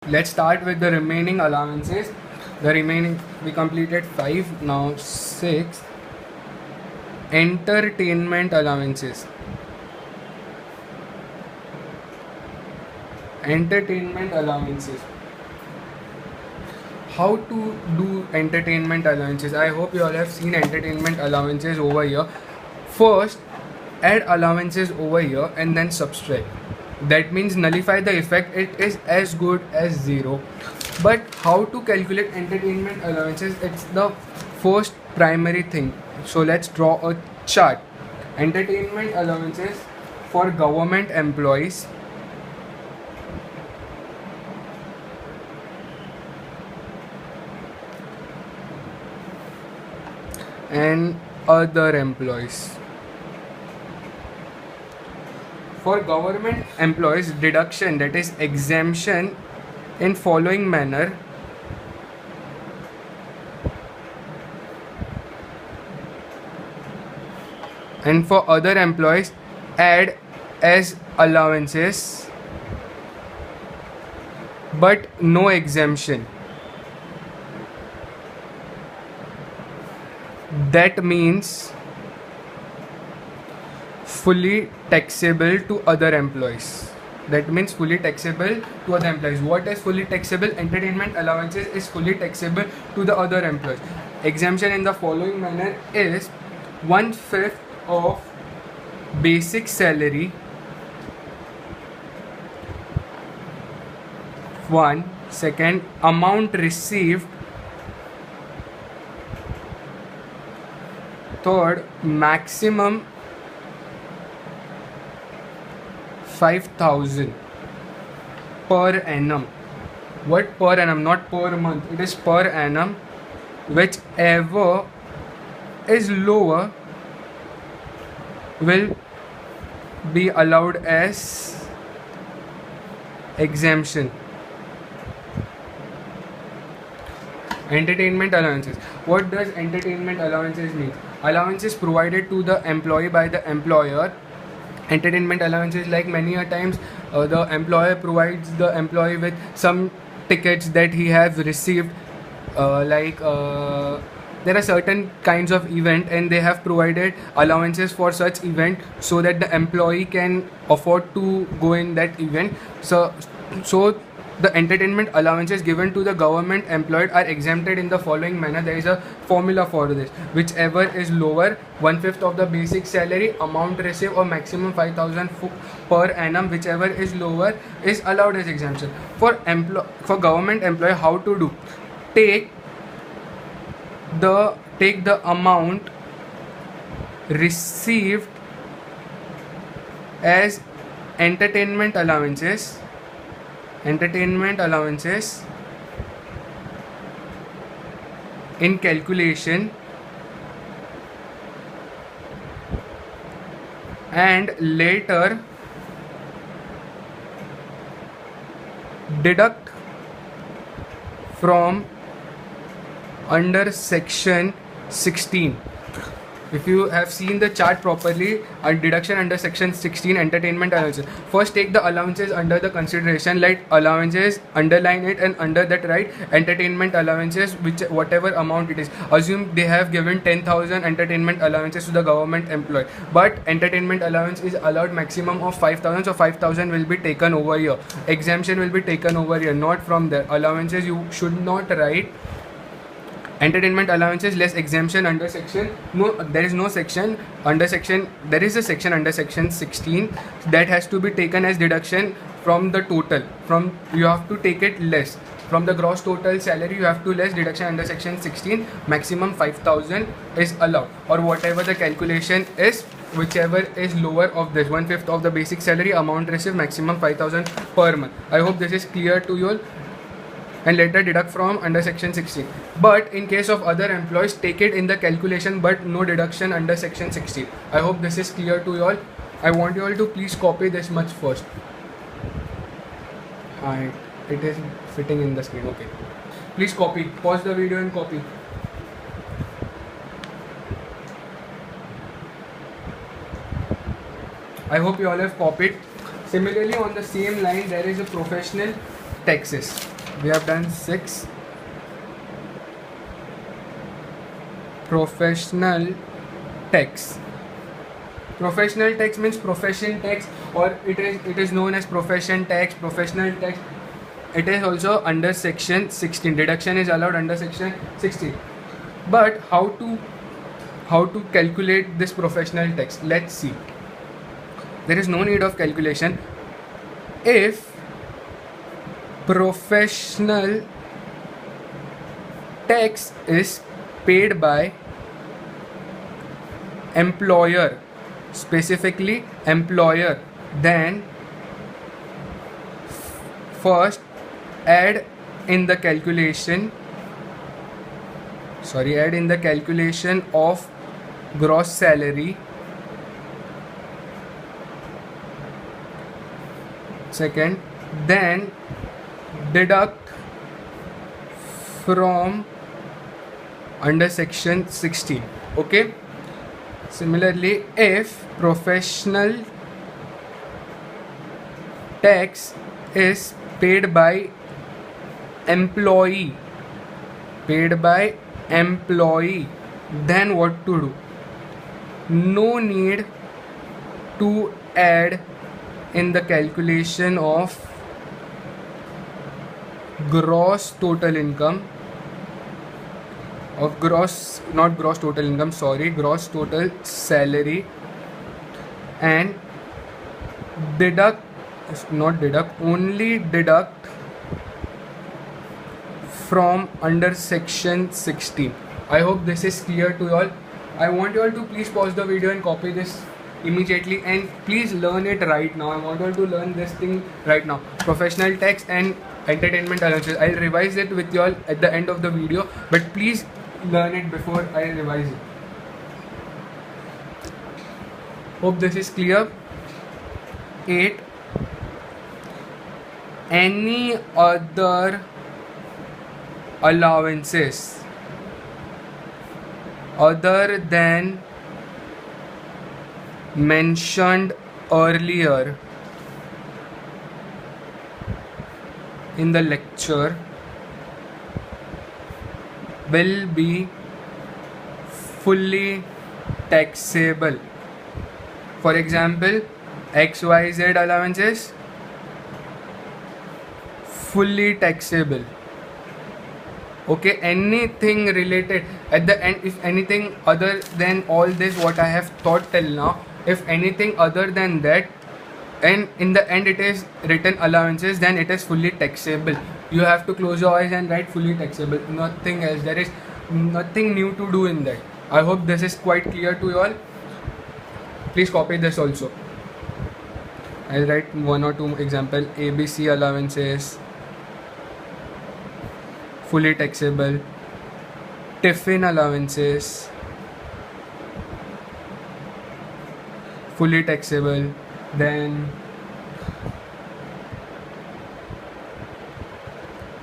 Let's start with the remaining allowances. The remaining, we completed 5, now 6. Entertainment allowances. Entertainment allowances. How to do entertainment allowances? I hope you all have seen entertainment allowances over here. First, add allowances over here and then subtract. That means nullify the effect, it is as good as 0. But how to calculate entertainment allowances? It's the first primary thing. So let's draw a chart. Entertainment allowances for government employees and other employees. For government employees, deduction, that is exemption, in following manner. And for other employees, add as allowances but no exemption. That means fully taxable to other employees. That means fully taxable to other employees. What is fully taxable? Entertainment allowances is fully taxable to the other employees. Exemption in the following manner is 1/5 of basic salary. 1. Second, amount received. Third, maximum 5,000 per annum. What per annum? Not per month. It is per annum. Whichever is lower will be allowed as exemption. Entertainment allowances. What does entertainment allowances mean? Allowances provided to the employee by the employer. Entertainment allowances, like many a times the employer provides the employee with some tickets that he has received, there are certain kinds of event and they have provided allowances for such event so that the employee can afford to go in that event. So the entertainment allowances given to the government employed are exempted in the following manner. There is a formula for this. Whichever is lower, 1/5 of the basic salary, amount received, or maximum 5,000 per annum, whichever is lower is allowed as exemption. For government employee, how to do? Take the amount received as entertainment allowances in calculation, and later deduct from under section 16. If you have seen the chart properly, a deduction under section 16, entertainment allowances. First, take the allowances under the consideration, like allowances, underline it, and under that write entertainment allowances, which whatever amount it is. Assume they have given 10,000 entertainment allowances to the government employee, but entertainment allowance is allowed maximum of 5,000, so 5,000 will be taken over here. Exemption will be taken over here, not from there. Allowances you should not write entertainment allowances less exemption under section. No, there is no section under section. There is a section under section 16 that has to be taken as deduction from the total. From you have to take it less from the gross total salary. You have to less deduction under section 16. Maximum 5,000 is allowed, or whatever the calculation is. Whichever is lower of this, 1/5 of the basic salary, amount received, maximum 5,000 per month. I hope this is clear to you all. And later deduct from under section 16. But in case of other employees, take it in the calculation but no deduction under section 16. I hope this is clear to you all. I want you all to please copy this much first. It is fitting in the screen. Okay, please copy. Pause the video and copy. I hope you all have copied. Similarly, on the same line, there is a professional taxes. We have done 6. Professional tax. Professional tax means profession tax, or it is known as profession tax, professional tax. It is also under section 16. Deduction is allowed under section 16. But how to calculate this professional tax? Let's see. There is no need of calculation. If professional tax is paid by employer, specifically employer, then first add in the calculation of gross salary. Second, then deduct from under section 16. Okay. Similarly, if professional tax is paid by employee, then what to do? No need to add in the calculation of gross total income, gross total salary, and only deduct from under section 16. I hope this is clear to you all. I want you all to please pause the video and copy this immediately, and please learn it right now. I want you all to learn this thing right now. Professional tax and entertainment allowances. I'll revise it with you all at the end of the video, but please learn it before I revise it. Hope this is clear. 8. Any other allowances other than mentioned earlier in the lecture will be fully taxable. For example, XYZ allowances fully taxable. Okay, anything related at the end, if anything other than all this what I have taught till now, if anything other than that, and in the end it is written allowances, then it is fully taxable. You have to close your eyes and write fully taxable, nothing else. There is nothing new to do in that. I hope this is quite clear to you all. Please copy this also. I'll write 1 or 2 example. ABC allowances fully taxable. Tiffin allowances fully taxable. Then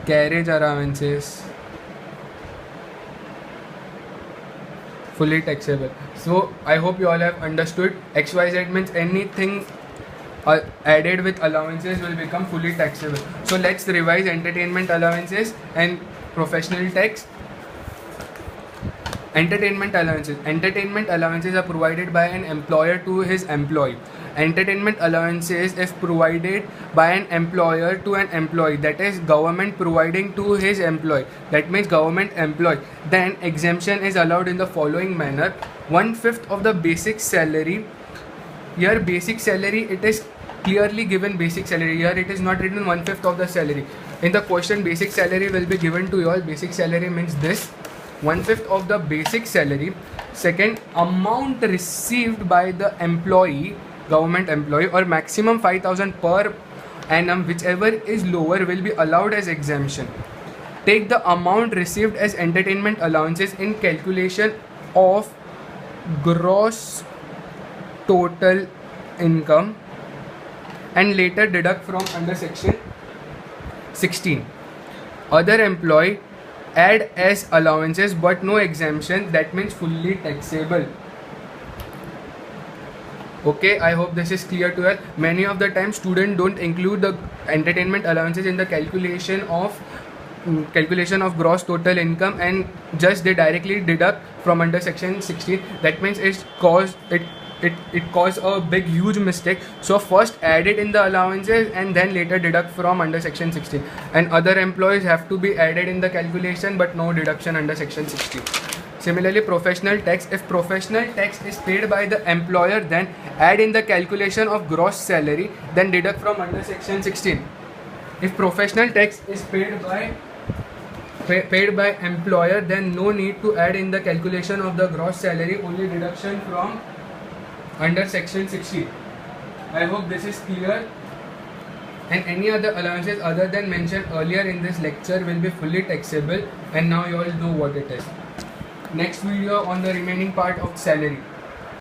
carriage allowances fully taxable. So I hope you all have understood. XYZ means anything added with allowances will become fully taxable. So let's revise entertainment allowances and professional tax. Entertainment allowances are provided by an employer to his employee. Entertainment allowances is provided by an employer to an employee, that is government providing to his employee, that means government employee. Then exemption is allowed in the following manner: 1/5 of the basic salary. Here basic salary, it is clearly given basic salary. Here it is not written 1/5 of the salary. In the question, basic salary will be given to you all. Basic salary means this: 1/5 of the basic salary. Second, amount received by the employee, government employee, or maximum 5,000 per annum, whichever is lower will be allowed as exemption. Take the amount received as entertainment allowances in calculation of gross total income and later deduct from under section 16. Other employee, add as allowances but no exemption, that means fully taxable. Okay, I hope this is clear to you. Many of the time students don't include the entertainment allowances in the calculation of calculation of gross total income, and just they directly deduct from under section 16. That means it caused a big huge mistake. So first add it in the allowances and then later deduct from under section 16, and other employees have to be added in the calculation but no deduction under section 16. Similarly, professional tax. If professional tax is paid by the employer, then add in the calculation of gross salary, then deduct from under section 16. If professional tax is paid by employer, then no need to add in the calculation of the gross salary, only deduction from under section 16. I hope this is clear. And any other allowances other than mentioned earlier in this lecture will be fully taxable, and now you all know what it is. Next video on the remaining part of salary.